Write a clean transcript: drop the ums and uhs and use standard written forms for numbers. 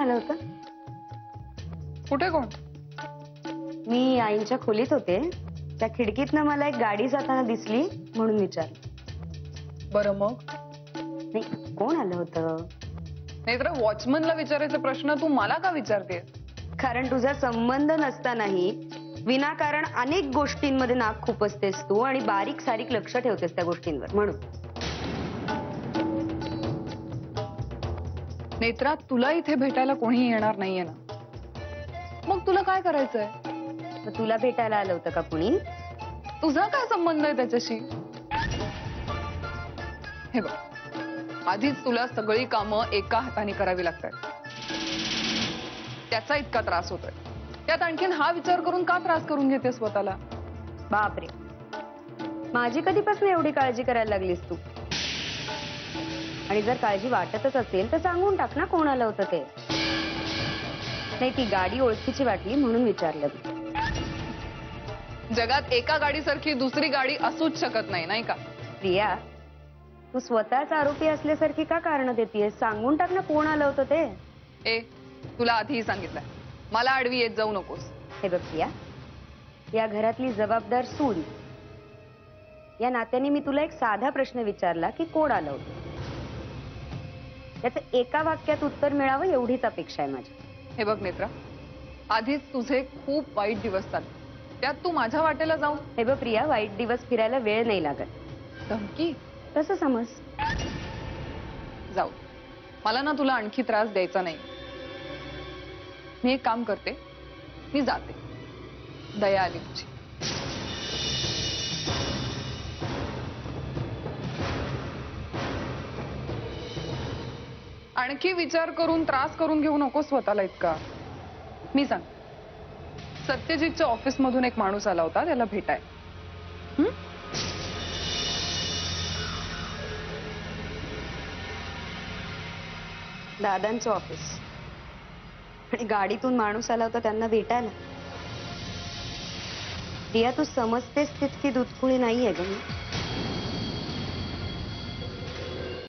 आलं होतं? कुठे कोण? मी आईंच्या खोलीत होते, त्या खिडकीतनं मला एक गाडी जाताना दिसली म्हणून विचारलं. बरं मग? नाही, कोण आलं होतं? नाही तर वॉचमनला विचारायचा प्रश्न तू मला का विचारतेस? कारण तुझा संबंध नसतानाही विनाकारण अनेक गोष्टींमध्ये नाक खुपसतेस तू आणि बारीक सारीक लक्ष ठेवतेस त्या गोष्टींवर, म्हणून. नेत्रा, तुला इथे भेटायला कोणी येणार नाहीये ना, मग तुला काय करायचंय? मग तुला भेटायला आलं होतं का कुणी? तुझा काय संबंध आहे त्याच्याशी? हे बघ, आधीच तुला सगळी कामं एका हाताने करावी लागतात, त्याचा इतका त्रास होतोय, त्यात आणखीन हा विचार करून का त्रास करून घेते स्वतःला? बापरे, माझी कधीपासून एवढी काळजी करायला लागलीस तू? आणि जर काळजी वाटतच असेल तर सांगून टाक ना कोण आलं होतं ते. नाही, ती गाडी ओळखीची वाटली म्हणून विचारलं. जगात एका गाडीसारखी दुसरी गाडी असूच शकत नाही, नाही का? प्रिया, तू स्वतःच आरोपी असल्यासारखी का कारण देतेस? सांगून टाक ना कोण आलं होतं ते. ए, तुला आधीही सांगितलंय, मला आडवी येत जाऊ नकोस. हे बघ प्रिया, या घरातली जबाबदार सून या नात्याने मी तुला एक साधा प्रश्न विचारला की कोण आलं होतं, त्याचं एका वाक्यात उत्तर मिळावं एवढीच अपेक्षा आहे माझी. हे बघ नेत्रा, आधीच तुझे खूप वाईट दिवस चालले, त्यात तू माझ्या वाटेला जाऊन. हे बघ प्रिया, वाईट दिवस फिरायला वेळ नाही लागत. धमकी? तसं समज. जाऊ, मला ना तुला आणखी त्रास द्यायचा नाही. मी एक काम करते, मी जाते. दया आली तुझी. आणखी विचार करून त्रास करून घेऊ नको स्वतःला इतका. मी सांग, सत्यजितच्या ऑफिस मधून एक माणूस आला होता त्याला भेटाय. दादांचं ऑफिस आणि गाडीतून माणूस आला होता त्यांना भेटायला. प्रिया, तू समजतेस तितकी दुधखुळी नाहीये ग मी.